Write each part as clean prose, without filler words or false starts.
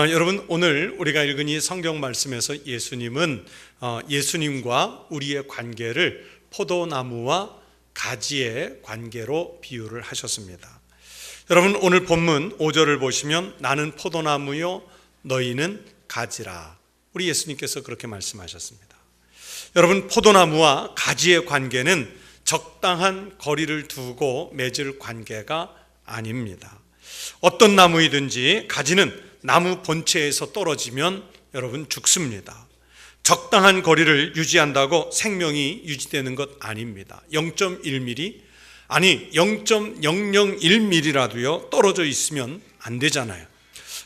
여러분, 오늘 우리가 읽은 이 성경 말씀에서 예수님은 예수님과 우리의 관계를 포도나무와 가지의 관계로 비유를 하셨습니다. 여러분, 오늘 본문 5절을 보시면 나는 포도나무요 너희는 가지라, 우리 예수님께서 그렇게 말씀하셨습니다. 여러분, 포도나무와 가지의 관계는 적당한 거리를 두고 맺을 관계가 아닙니다. 어떤 나무이든지 가지는 나무 본체에서 떨어지면 여러분 죽습니다. 적당한 거리를 유지한다고 생명이 유지되는 것 아닙니다. 0.1mm, 아니 0.001mm라도요 떨어져 있으면 안 되잖아요.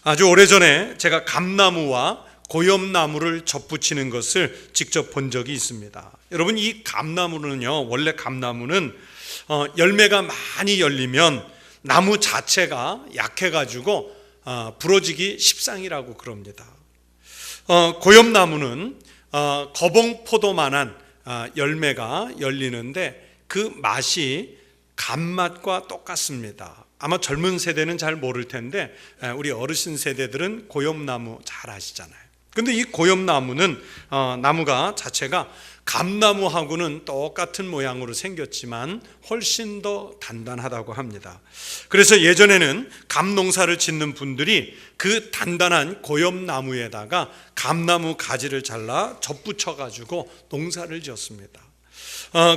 아주 오래전에 제가 감나무와 고엽나무를 접붙이는 것을 직접 본 적이 있습니다. 여러분, 이 감나무는요, 원래 감나무는 열매가 많이 열리면 나무 자체가 약해가지고 부러지기 십상이라고 그럽니다. 고엽나무는 거봉포도만한 열매가 열리는데 그 맛이 감맛과 똑같습니다. 아마 젊은 세대는 잘 모를 텐데 우리 어르신 세대들은 고엽나무 잘 아시잖아요. 근데 이 고엽나무는 나무가 자체가 감나무하고는 똑같은 모양으로 생겼지만 훨씬 더 단단하다고 합니다. 그래서 예전에는 감농사를 짓는 분들이 그 단단한 고엽나무에다가 감나무 가지를 잘라 접붙여 가지고 농사를 지었습니다.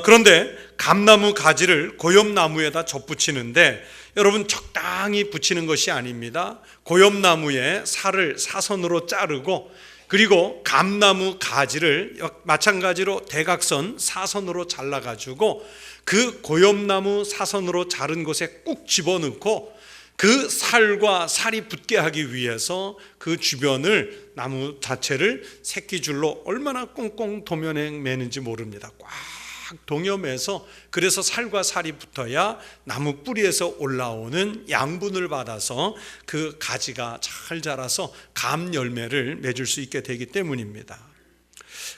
그런데 감나무 가지를 고엽나무에다 접붙이는데 여러분, 적당히 붙이는 것이 아닙니다. 고엽나무의 살을 사선으로 자르고, 그리고 감나무 가지를 마찬가지로 대각선 사선으로 잘라가지고 그 고엽나무 사선으로 자른 곳에 꾹 집어넣고 그 살과 살이 붙게 하기 위해서 그 주변을, 나무 자체를 새끼줄로 얼마나 꽁꽁 도면매는지 모릅니다. 꽉 동여매서, 그래서 살과 살이 붙어야 나무 뿌리에서 올라오는 양분을 받아서 그 가지가 잘 자라서 감 열매를 맺을 수 있게 되기 때문입니다.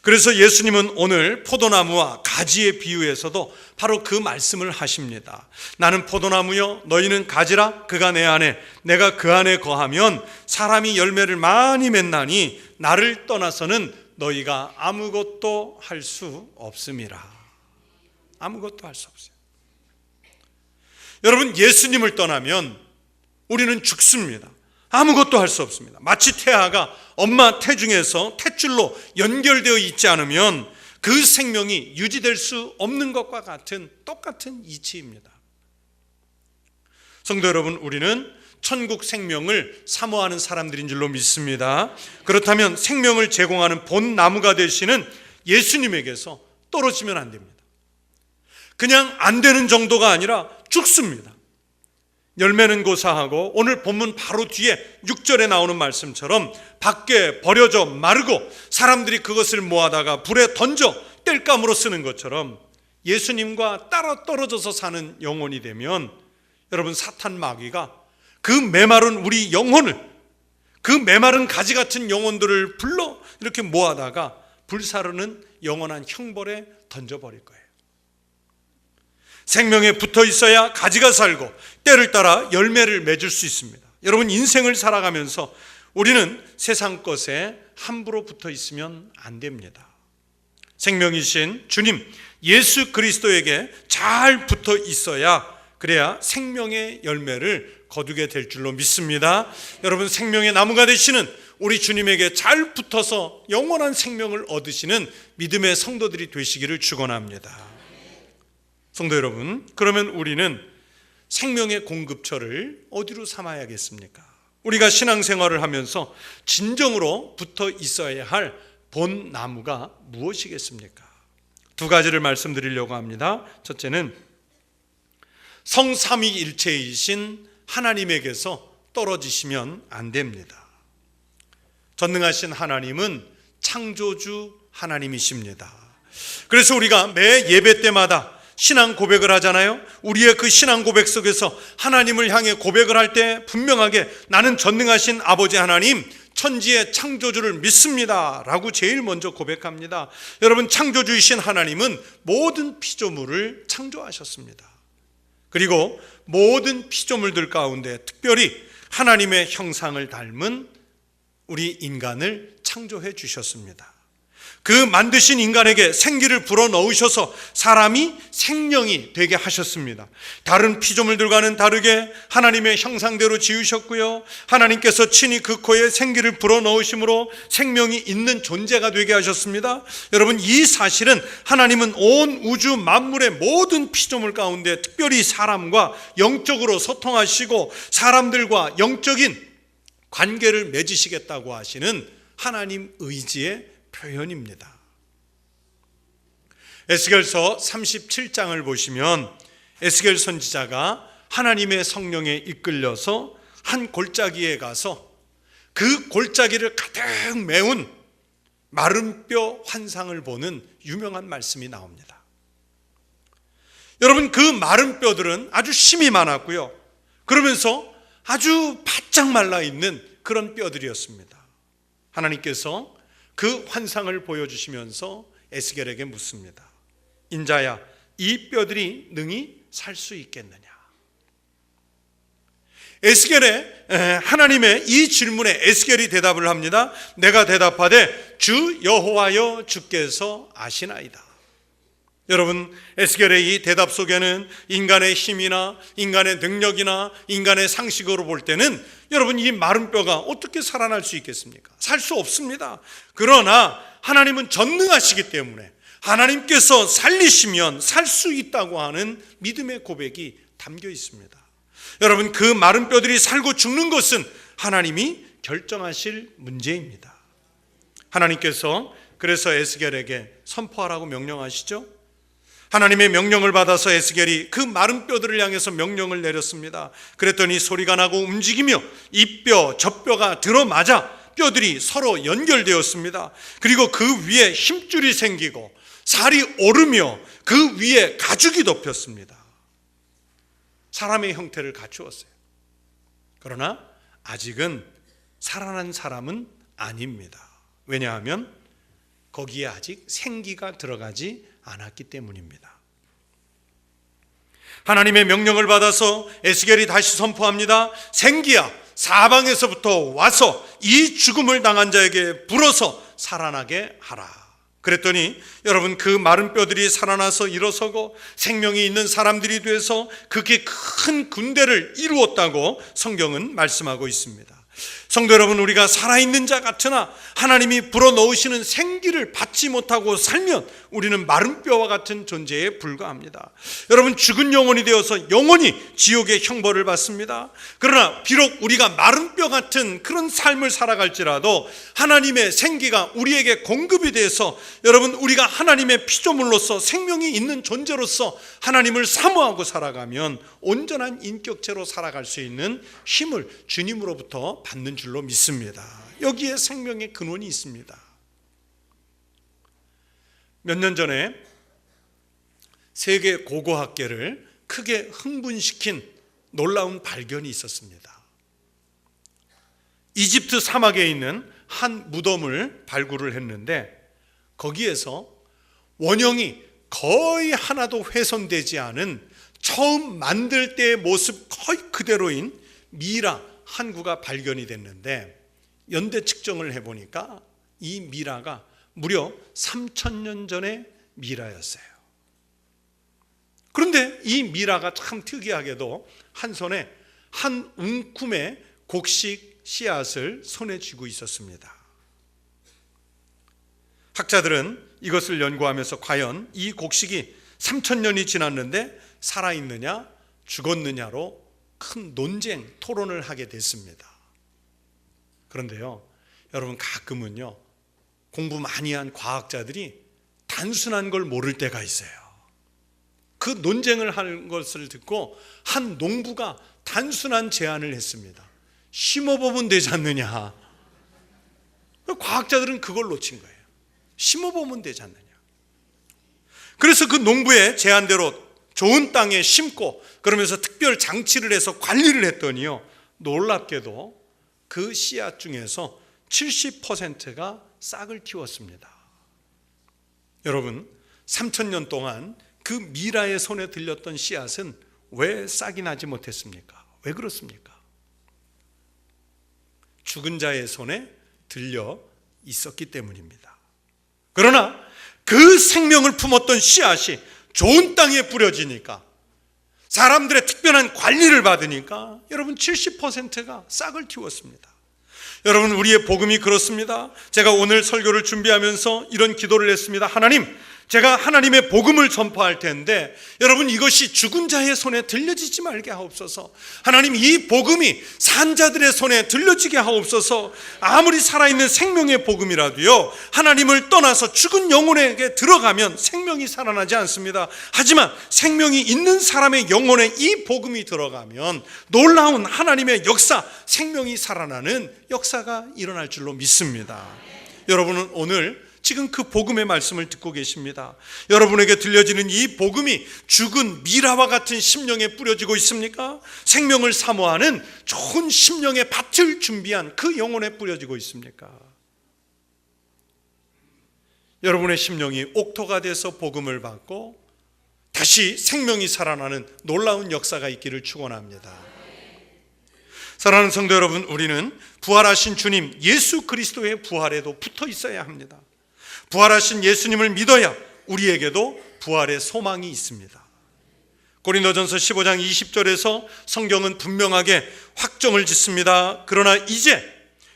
그래서 예수님은 오늘 포도나무와 가지의 비유에서도 바로 그 말씀을 하십니다. 나는 포도나무요 너희는 가지라. 그가 내 안에 내가 그 안에 거하면 사람이 열매를 많이 맺나니 나를 떠나서는 너희가 아무것도 할 수 없음이라. 아무것도 할 수 없어요. 여러분, 예수님을 떠나면 우리는 죽습니다. 아무것도 할 수 없습니다. 마치 태아가 엄마 태중에서 탯줄로 연결되어 있지 않으면 그 생명이 유지될 수 없는 것과 같은 똑같은 이치입니다. 성도 여러분, 우리는 천국 생명을 사모하는 사람들인 줄로 믿습니다. 그렇다면 생명을 제공하는 본 나무가 되시는 예수님에게서 떨어지면 안 됩니다. 그냥 안 되는 정도가 아니라 죽습니다. 열매는 고사하고, 오늘 본문 바로 뒤에 6절에 나오는 말씀처럼 밖에 버려져 마르고 사람들이 그것을 모아다가 불에 던져 땔감으로 쓰는 것처럼 예수님과 따라 떨어져서 사는 영혼이 되면 여러분, 사탄 마귀가 그 메마른 우리 영혼을, 그 메마른 가지 같은 영혼들을 불러 이렇게 모아다가 불사르는 영원한 형벌에 던져버릴 거예요. 생명에 붙어 있어야 가지가 살고 때를 따라 열매를 맺을 수 있습니다. 여러분, 인생을 살아가면서 우리는 세상 것에 함부로 붙어 있으면 안 됩니다. 생명이신 주님 예수 그리스도에게 잘 붙어 있어야, 그래야 생명의 열매를 거두게 될 줄로 믿습니다. 여러분, 생명의 나무가 되시는 우리 주님에게 잘 붙어서 영원한 생명을 얻으시는 믿음의 성도들이 되시기를 축원합니다. 성도 여러분, 그러면 우리는 생명의 공급처를 어디로 삼아야겠습니까? 우리가 신앙생활을 하면서 진정으로 붙어 있어야 할 본 나무가 무엇이겠습니까? 두 가지를 말씀드리려고 합니다. 첫째는 성삼위일체이신 하나님에게서 떨어지시면 안 됩니다. 전능하신 하나님은 창조주 하나님이십니다. 그래서 우리가 매 예배 때마다 신앙 고백을 하잖아요. 우리의 그 신앙 고백 속에서 하나님을 향해 고백을 할 때 분명하게 나는 전능하신 아버지 하나님, 천지의 창조주를 믿습니다 라고 제일 먼저 고백합니다. 여러분, 창조주이신 하나님은 모든 피조물을 창조하셨습니다. 그리고 모든 피조물들 가운데 특별히 하나님의 형상을 닮은 우리 인간을 창조해 주셨습니다. 그 만드신 인간에게 생기를 불어넣으셔서 사람이 생명이 되게 하셨습니다. 다른 피조물들과는 다르게 하나님의 형상대로 지으셨고요, 하나님께서 친히 그 코에 생기를 불어넣으심으로 생명이 있는 존재가 되게 하셨습니다. 여러분, 이 사실은 하나님은 온 우주 만물의 모든 피조물 가운데 특별히 사람과 영적으로 소통하시고 사람들과 영적인 관계를 맺으시겠다고 하시는 하나님 의지의 표현입니다. 에스겔서 37장을 보시면 에스겔 선지자가 하나님의 성령에 이끌려서 한 골짜기에 가서 그 골짜기를 가득 메운 마른 뼈 환상을 보는 유명한 말씀이 나옵니다. 여러분, 그 마른 뼈들은 아주 힘이 많았고요, 그러면서 아주 바짝 말라 있는 그런 뼈들이었습니다. 하나님께서 그 환상을 보여주시면서 에스겔에게 묻습니다. 인자야, 이 뼈들이 능히 살 수 있겠느냐? 에스겔의 하나님의 이 질문에 에스겔이 대답을 합니다. 내가 대답하되 주 여호와여 주께서 아시나이다. 여러분, 에스겔의 이 대답 속에는 인간의 힘이나 인간의 능력이나 인간의 상식으로 볼 때는 여러분, 이 마른 뼈가 어떻게 살아날 수 있겠습니까? 살 수 없습니다. 그러나 하나님은 전능하시기 때문에 하나님께서 살리시면 살 수 있다고 하는 믿음의 고백이 담겨 있습니다. 여러분, 그 마른 뼈들이 살고 죽는 것은 하나님이 결정하실 문제입니다. 하나님께서 그래서 에스겔에게 선포하라고 명령하시죠. 하나님의 명령을 받아서 에스겔이 그 마른 뼈들을 향해서 명령을 내렸습니다. 그랬더니 소리가 나고 움직이며 이 뼈 저 뼈가 들어맞아 뼈들이 서로 연결되었습니다. 그리고 그 위에 힘줄이 생기고 살이 오르며 그 위에 가죽이 덮였습니다. 사람의 형태를 갖추었어요. 그러나 아직은 살아난 사람은 아닙니다. 왜냐하면 거기에 아직 생기가 들어가지 않았기 때문입니다. 하나님의 명령을 받아서 에스겔이 다시 선포합니다. 생기야, 사방에서부터 와서 이 죽음을 당한 자에게 불어서 살아나게 하라. 그랬더니 여러분, 그 마른 뼈들이 살아나서 일어서고 생명이 있는 사람들이 돼서 그게 큰 군대를 이루었다고 성경은 말씀하고 있습니다. 성도 여러분, 우리가 살아있는 자 같으나 하나님이 불어넣으시는 생기를 받지 못하고 살면 우리는 마른 뼈와 같은 존재에 불과합니다. 여러분, 죽은 영혼이 되어서 영원히 지옥의 형벌을 받습니다. 그러나 비록 우리가 마른 뼈 같은 그런 삶을 살아갈지라도 하나님의 생기가 우리에게 공급이 돼서 여러분, 우리가 하나님의 피조물로서 생명이 있는 존재로서 하나님을 사모하고 살아가면 온전한 인격체로 살아갈 수 있는 힘을 주님으로부터 받는 줄로 믿습니다. 여기에 생명의 근원이 있습니다. 몇 년 전에 세계 고고학계를 크게 흥분시킨 놀라운 발견이 있었습니다. 이집트 사막에 있는 한 무덤을 발굴을 했는데 거기에서 원형이 거의 하나도 훼손되지 않은 처음 만들 때의 모습 거의 그대로인 미라 한 구가 발견이 됐는데 연대 측정을 해보니까 이 미라가 무려 3000년 전의 미라였어요. 그런데 이 미라가 참 특이하게도 한 손에 한 움큼의 곡식 씨앗을 손에 쥐고 있었습니다. 학자들은 이것을 연구하면서 과연 이 곡식이 3000년이 지났는데 살아있느냐 죽었느냐로 큰 논쟁, 토론을 하게 됐습니다. 그런데요, 여러분, 가끔은요 공부 많이 한 과학자들이 단순한 걸 모를 때가 있어요. 그 논쟁을 하는 것을 듣고 한 농부가 단순한 제안을 했습니다. 심어보면 되지 않느냐. 과학자들은 그걸 놓친 거예요. 심어보면 되지 않느냐. 그래서 그 농부의 제안대로 좋은 땅에 심고 그러면서 특별 장치를 해서 관리를 했더니요, 놀랍게도 그 씨앗 중에서 70%가 싹을 틔웠습니다. 여러분, 3000년 동안 그 미라의 손에 들렸던 씨앗은 왜 싹이 나지 못했습니까? 왜 그렇습니까? 죽은 자의 손에 들려 있었기 때문입니다. 그러나 그 생명을 품었던 씨앗이 좋은 땅에 뿌려지니까, 사람들의 특별한 관리를 받으니까 여러분 70%가 싹을 틔웠습니다. 여러분, 우리의 복음이 그렇습니다. 제가 오늘 설교를 준비하면서 이런 기도를 했습니다. 하나님, 제가 하나님의 복음을 전파할 텐데 여러분, 이것이 죽은 자의 손에 들려지지 말게 하옵소서. 하나님, 이 복음이 산자들의 손에 들려지게 하옵소서. 아무리 살아있는 생명의 복음이라도요, 하나님을 떠나서 죽은 영혼에게 들어가면 생명이 살아나지 않습니다. 하지만 생명이 있는 사람의 영혼에 이 복음이 들어가면 놀라운 하나님의 역사, 생명이 살아나는 역사가 일어날 줄로 믿습니다. 여러분은 오늘 지금 그 복음의 말씀을 듣고 계십니다. 여러분에게 들려지는 이 복음이 죽은 미라와 같은 심령에 뿌려지고 있습니까? 생명을 사모하는 좋은 심령의 밭을 준비한 그 영혼에 뿌려지고 있습니까? 여러분의 심령이 옥토가 돼서 복음을 받고 다시 생명이 살아나는 놀라운 역사가 있기를 축원합니다. 사랑하는 성도 여러분, 우리는 부활하신 주님 예수 그리스도의 부활에도 붙어 있어야 합니다. 부활하신 예수님을 믿어야 우리에게도 부활의 소망이 있습니다. 고린도전서 15장 20절에서 성경은 분명하게 확정을 짓습니다. 그러나 이제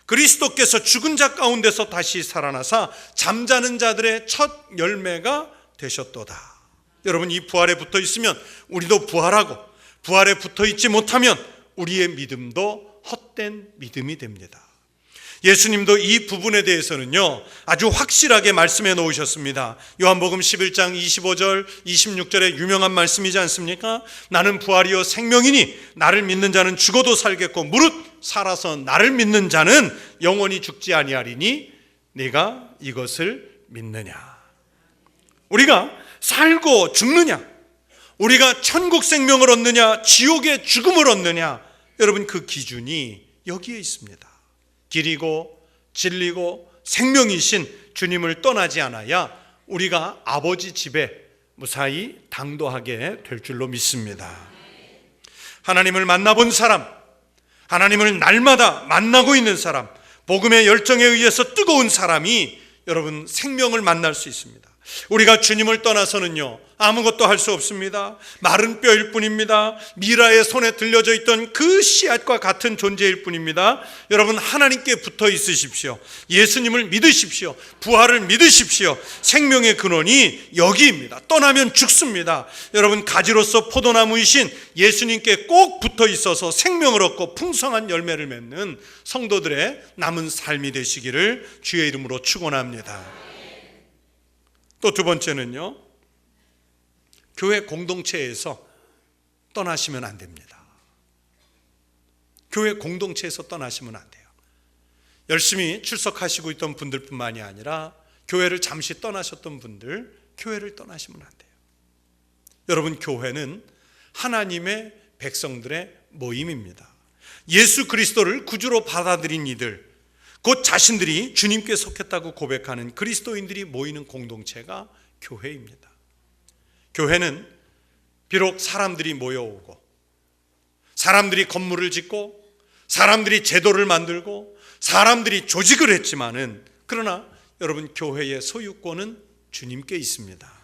그리스도께서 죽은 자 가운데서 다시 살아나사 잠자는 자들의 첫 열매가 되셨도다. 여러분, 이 부활에 붙어 있으면 우리도 부활하고, 부활에 붙어 있지 못하면 우리의 믿음도 헛된 믿음이 됩니다. 예수님도 이 부분에 대해서는요, 아주 확실하게 말씀해 놓으셨습니다. 요한복음 11장 25절 26절의 유명한 말씀이지 않습니까? 나는 부활이요 생명이니 나를 믿는 자는 죽어도 살겠고 무릇 살아서 나를 믿는 자는 영원히 죽지 아니하리니 네가 이것을 믿느냐? 우리가 살고 죽느냐? 우리가 천국 생명을 얻느냐? 지옥의 죽음을 얻느냐? 여러분, 그 기준이 여기에 있습니다. 길이고 진리고 생명이신 주님을 떠나지 않아야 우리가 아버지 집에 무사히 당도하게 될 줄로 믿습니다. 하나님을 만나본 사람, 하나님을 날마다 만나고 있는 사람, 복음의 열정에 의해서 뜨거운 사람이 여러분 생명을 만날 수 있습니다. 우리가 주님을 떠나서는요, 아무것도 할 수 없습니다. 마른 뼈일 뿐입니다. 미라의 손에 들려져 있던 그 씨앗과 같은 존재일 뿐입니다. 여러분, 하나님께 붙어 있으십시오. 예수님을 믿으십시오. 부활을 믿으십시오. 생명의 근원이 여기입니다. 떠나면 죽습니다. 여러분, 가지로서 포도나무이신 예수님께 꼭 붙어 있어서 생명을 얻고 풍성한 열매를 맺는 성도들의 남은 삶이 되시기를 주의 이름으로 축원합니다. 또 두 번째는요, 교회 공동체에서 떠나시면 안 됩니다. 교회 공동체에서 떠나시면 안 돼요. 열심히 출석하시고 있던 분들뿐만이 아니라 교회를 잠시 떠나셨던 분들, 교회를 떠나시면 안 돼요. 여러분, 교회는 하나님의 백성들의 모임입니다. 예수 그리스도를 구주로 받아들인 이들, 곧 자신들이 주님께 속했다고 고백하는 그리스도인들이 모이는 공동체가 교회입니다. 교회는 비록 사람들이 모여오고, 사람들이 건물을 짓고, 사람들이 제도를 만들고, 사람들이 조직을 했지만은, 그러나 여러분, 교회의 소유권은 주님께 있습니다.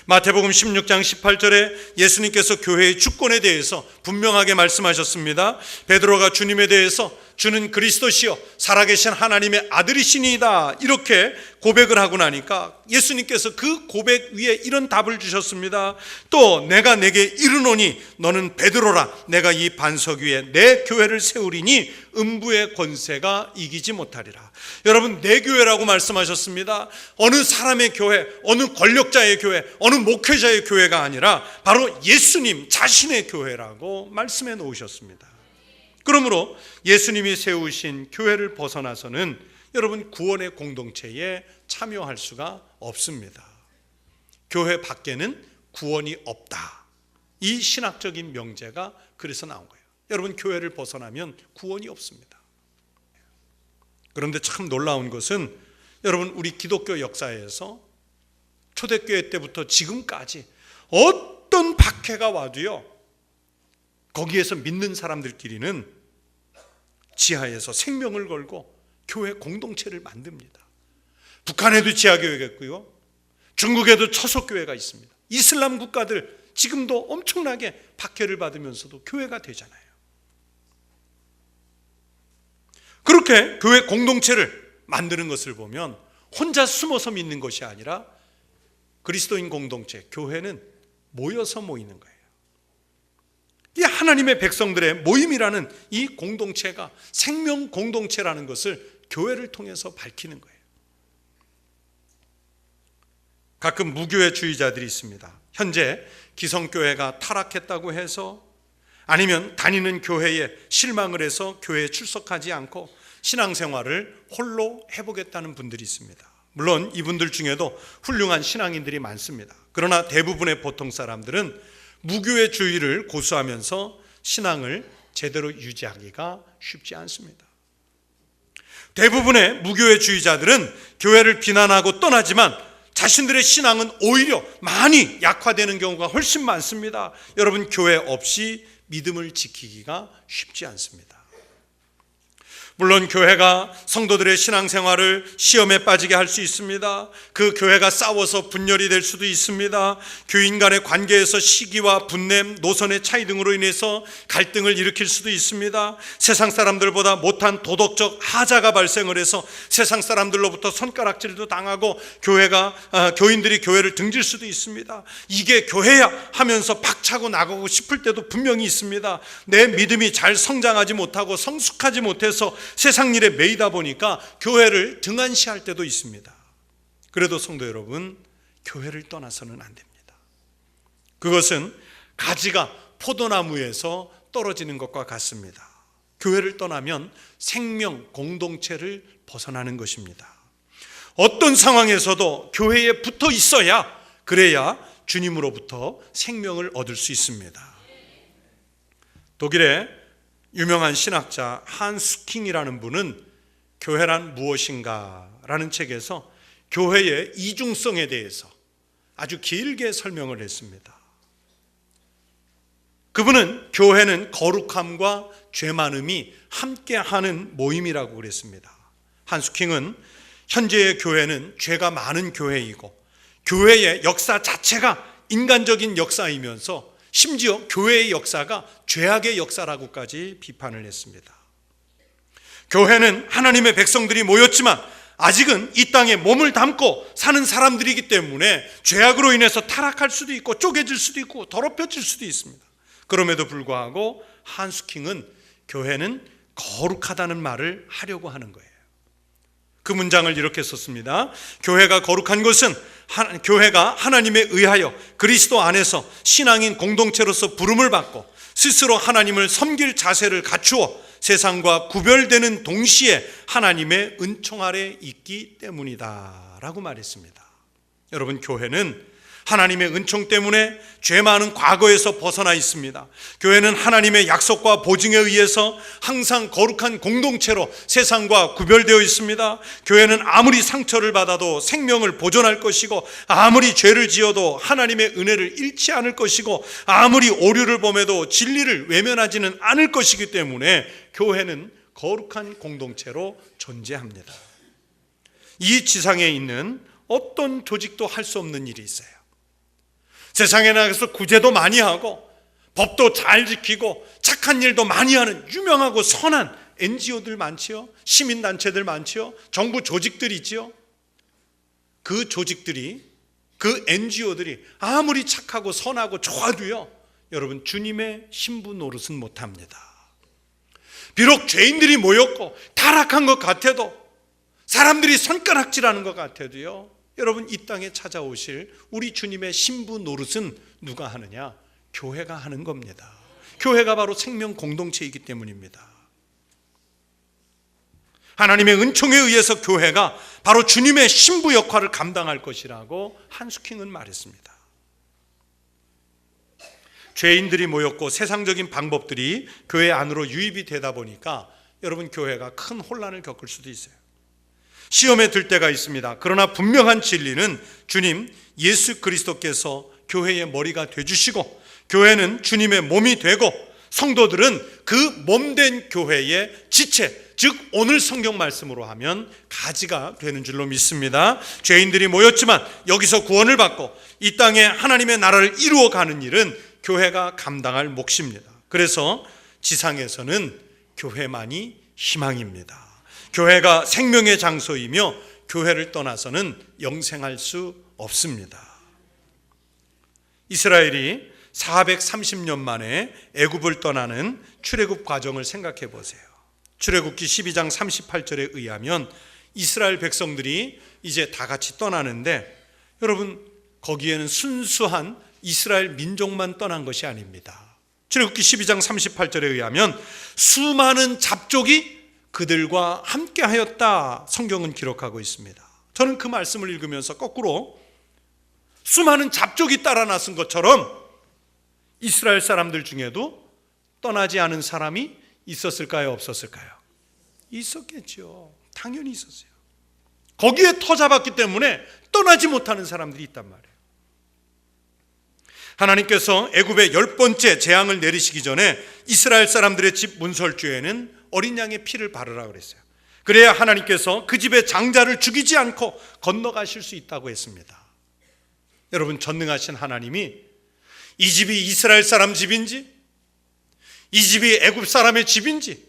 마태복음 16장 18절에 예수님께서 교회의 주권에 대해서 분명하게 말씀하셨습니다. 베드로가 주님에 대해서 주는 그리스도시요 살아계신 하나님의 아들이시니이다 이렇게 고백을 하고 나니까 예수님께서 그 고백 위에 이런 답을 주셨습니다. 또 내가 내게 이르노니 너는 베드로라. 내가 이 반석 위에 내 교회를 세우리니 음부의 권세가 이기지 못하리라. 여러분, 내 교회라고 말씀하셨습니다. 어느 사람의 교회, 어느 권력자의 교회, 어느 목회자의 교회가 아니라 바로 예수님 자신의 교회라고 말씀해 놓으셨습니다. 그러므로 예수님이 세우신 교회를 벗어나서는 여러분 구원의 공동체에 참여할 수가 없습니다. 교회 밖에는 구원이 없다. 이 신학적인 명제가 그래서 나온 거예요. 여러분, 교회를 벗어나면 구원이 없습니다. 그런데 참 놀라운 것은 여러분, 우리 기독교 역사에서 초대교회 때부터 지금까지 어떤 박해가 와도요, 거기에서 믿는 사람들끼리는 지하에서 생명을 걸고 교회 공동체를 만듭니다. 북한에도 지하교회가 있고요, 중국에도 처속교회가 있습니다. 이슬람 국가들 지금도 엄청나게 박해를 받으면서도 교회가 되잖아요. 그렇게 교회 공동체를 만드는 것을 보면 혼자 숨어서 믿는 것이 아니라 그리스도인 공동체, 교회는 모여서 모이는 거예요. 이 하나님의 백성들의 모임이라는 이 공동체가 생명 공동체라는 것을 교회를 통해서 밝히는 거예요. 가끔 무교회주의자들이 있습니다. 현재 기성교회가 타락했다고 해서, 아니면 다니는 교회에 실망을 해서 교회에 출석하지 않고 신앙생활을 홀로 해보겠다는 분들이 있습니다. 물론 이분들 중에도 훌륭한 신앙인들이 많습니다. 그러나 대부분의 보통 사람들은 무교회주의를 고수하면서 신앙을 제대로 유지하기가 쉽지 않습니다. 대부분의 무교회주의자들은 교회를 비난하고 떠나지만 자신들의 신앙은 오히려 많이 약화되는 경우가 훨씬 많습니다. 여러분, 교회 없이 믿음을 지키기가 쉽지 않습니다. 물론 교회가 성도들의 신앙생활을 시험에 빠지게 할 수 있습니다. 그 교회가 싸워서 분열이 될 수도 있습니다. 교인 간의 관계에서 시기와 분냄, 노선의 차이 등으로 인해서 갈등을 일으킬 수도 있습니다. 세상 사람들보다 못한 도덕적 하자가 발생을 해서 세상 사람들로부터 손가락질도 당하고 교인들이 교회를 등질 수도 있습니다. 이게 교회야 하면서 박차고 나가고 싶을 때도 분명히 있습니다. 내 믿음이 잘 성장하지 못하고 성숙하지 못해서 세상 일에 매이다 보니까 교회를 등한시할 때도 있습니다. 그래도 성도 여러분, 교회를 떠나서는 안 됩니다. 그것은 가지가 포도나무에서 떨어지는 것과 같습니다. 교회를 떠나면 생명 공동체를 벗어나는 것입니다. 어떤 상황에서도 교회에 붙어 있어야, 그래야 주님으로부터 생명을 얻을 수 있습니다. 독일의 유명한 신학자 한스킹이라는 분은 교회란 무엇인가 라는 책에서 교회의 이중성에 대해서 아주 길게 설명을 했습니다. 그분은 교회는 거룩함과 죄 많음이 함께하는 모임이라고 그랬습니다. 한스킹은 현재의 교회는 죄가 많은 교회이고 교회의 역사 자체가 인간적인 역사이면서 심지어 교회의 역사가 죄악의 역사라고까지 비판을 했습니다. 교회는 하나님의 백성들이 모였지만 아직은 이 땅에 몸을 담고 사는 사람들이기 때문에 죄악으로 인해서 타락할 수도 있고 쪼개질 수도 있고 더럽혀질 수도 있습니다. 그럼에도 불구하고 한스킹은 교회는 거룩하다는 말을 하려고 하는 거예요. 그 문장을 이렇게 썼습니다. 교회가 거룩한 것은 교회가 하나님에 의하여 그리스도 안에서 신앙인 공동체로서 부름을 받고 스스로 하나님을 섬길 자세를 갖추어 세상과 구별되는 동시에 하나님의 은총 아래 있기 때문이다 라고 말했습니다. 여러분, 교회는 하나님의 은총 때문에 죄 많은 과거에서 벗어나 있습니다. 교회는 하나님의 약속과 보증에 의해서 항상 거룩한 공동체로 세상과 구별되어 있습니다. 교회는 아무리 상처를 받아도 생명을 보존할 것이고 아무리 죄를 지어도 하나님의 은혜를 잃지 않을 것이고 아무리 오류를 범해도 진리를 외면하지는 않을 것이기 때문에 교회는 거룩한 공동체로 존재합니다. 이 지상에 있는 어떤 조직도 할 수 없는 일이 있어요. 세상에 나가서 구제도 많이 하고 법도 잘 지키고 착한 일도 많이 하는 유명하고 선한 NGO들 많지요. 시민단체들 많지요. 정부 조직들이 있지요. 그 조직들이, 그 NGO들이 아무리 착하고 선하고 좋아도요, 여러분, 주님의 신부 노릇은 못합니다. 비록 죄인들이 모였고 타락한 것 같아도, 사람들이 손가락질하는 것 같아도요, 여러분, 이 땅에 찾아오실 우리 주님의 신부 노릇은 누가 하느냐? 교회가 하는 겁니다. 교회가 바로 생명 공동체이기 때문입니다. 하나님의 은총에 의해서 교회가 바로 주님의 신부 역할을 감당할 것이라고 한스킹은 말했습니다. 죄인들이 모였고 세상적인 방법들이 교회 안으로 유입이 되다 보니까 여러분, 교회가 큰 혼란을 겪을 수도 있어요. 시험에 들 때가 있습니다. 그러나 분명한 진리는 주님 예수 그리스도께서 교회의 머리가 되주시고 교회는 주님의 몸이 되고 성도들은 그 몸된 교회의 지체, 즉 오늘 성경 말씀으로 하면 가지가 되는 줄로 믿습니다. 죄인들이 모였지만 여기서 구원을 받고 이 땅에 하나님의 나라를 이루어가는 일은 교회가 감당할 몫입니다. 그래서 지상에서는 교회만이 희망입니다. 교회가 생명의 장소이며 교회를 떠나서는 영생할 수 없습니다. 이스라엘이 430년 만에 애굽을 떠나는 출애굽 과정을 생각해 보세요. 출애굽기 12장 38절에 의하면 이스라엘 백성들이 이제 다 같이 떠나는데, 여러분 거기에는 순수한 이스라엘 민족만 떠난 것이 아닙니다. 출애굽기 12장 38절에 의하면 수많은 잡족이 그들과 함께 하였다, 성경은 기록하고 있습니다. 저는 그 말씀을 읽으면서 거꾸로 수많은 잡족이 따라 나선 것처럼 이스라엘 사람들 중에도 떠나지 않은 사람이 있었을까요? 없었을까요? 있었겠죠. 당연히 있었어요. 거기에 터잡았기 때문에 떠나지 못하는 사람들이 있단 말이에요. 하나님께서 애굽의 10번째 재앙을 내리시기 전에 이스라엘 사람들의 집 문설주에는 어린 양의 피를 바르라 그랬어요. 그래야 하나님께서 그 집의 장자를 죽이지 않고 건너가실 수 있다고 했습니다. 여러분, 전능하신 하나님이 이 집이 이스라엘 사람 집인지, 이 집이 애굽 사람의 집인지,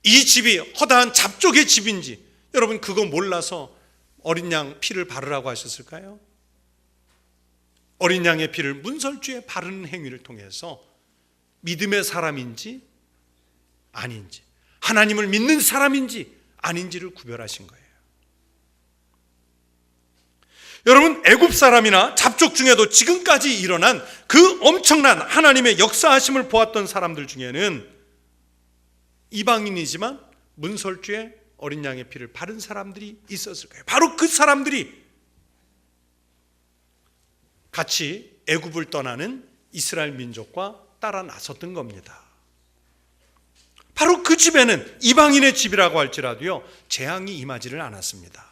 이 집이 허다한 잡족의 집인지 여러분 그거 몰라서 어린 양 피를 바르라고 하셨을까요? 어린 양의 피를 문설주에 바르는 행위를 통해서 믿음의 사람인지 아닌지, 하나님을 믿는 사람인지 아닌지를 구별하신 거예요. 여러분, 애굽 사람이나 잡족 중에도 지금까지 일어난 그 엄청난 하나님의 역사하심을 보았던 사람들 중에는 이방인이지만 문설주에 어린 양의 피를 바른 사람들이 있었을 거예요. 바로 그 사람들이 같이 애굽을 떠나는 이스라엘 민족과 따라 나섰던 겁니다. 바로 그 집에는 이방인의 집이라고 할지라도요, 재앙이 임하지를 않았습니다.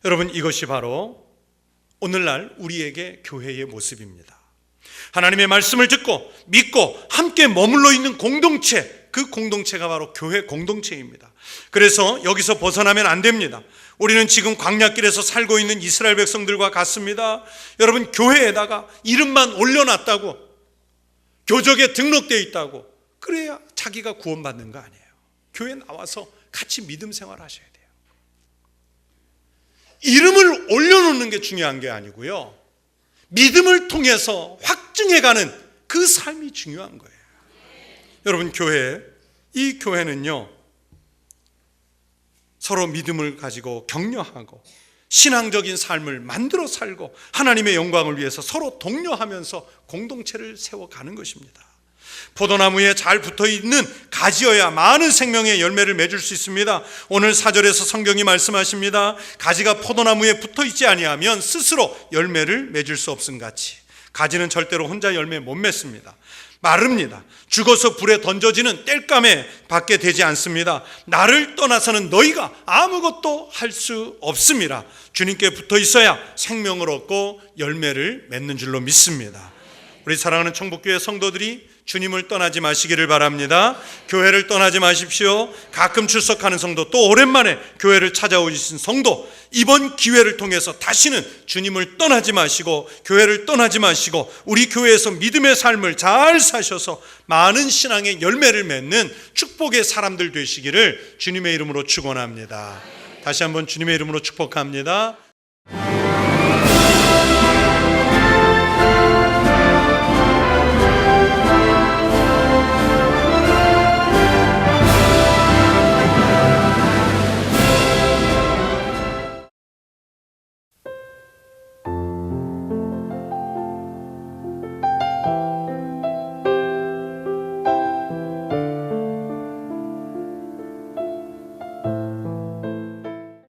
여러분, 이것이 바로 오늘날 우리에게 교회의 모습입니다. 하나님의 말씀을 듣고 믿고 함께 머물러 있는 공동체, 그 공동체가 바로 교회 공동체입니다. 그래서 여기서 벗어나면 안 됩니다. 우리는 지금 광야길에서 살고 있는 이스라엘 백성들과 같습니다. 여러분, 교회에다가 이름만 올려놨다고, 교적에 등록되어 있다고 그래야 자기가 구원받는 거 아니에요. 교회 나와서 같이 믿음 생활하셔야 돼요. 이름을 올려놓는 게 중요한 게 아니고요, 믿음을 통해서 확증해가는 그 삶이 중요한 거예요. 여러분, 이 교회는요, 서로 믿음을 가지고 격려하고 신앙적인 삶을 만들어 살고 하나님의 영광을 위해서 서로 독려하면서 공동체를 세워가는 것입니다. 포도나무에 잘 붙어있는 가지여야 많은 생명의 열매를 맺을 수 있습니다. 오늘 4절에서 성경이 말씀하십니다. 가지가 포도나무에 붙어있지 아니하면 스스로 열매를 맺을 수 없음같이 가지는 절대로 혼자 열매 못 맺습니다. 마릅니다. 죽어서 불에 던져지는 땔감에 받게 되지 않습니다. 나를 떠나서는 너희가 아무것도 할 수 없습니다. 주님께 붙어 있어야 생명을 얻고 열매를 맺는 줄로 믿습니다. 우리 사랑하는 청북교회 성도들이 주님을 떠나지 마시기를 바랍니다. 교회를 떠나지 마십시오. 가끔 출석하는 성도, 또 오랜만에 교회를 찾아오신 성도, 이번 기회를 통해서 다시는 주님을 떠나지 마시고 교회를 떠나지 마시고 우리 교회에서 믿음의 삶을 잘 사셔서 많은 신앙의 열매를 맺는 축복의 사람들 되시기를 주님의 이름으로 축원합니다. 다시 한번 주님의 이름으로 축복합니다.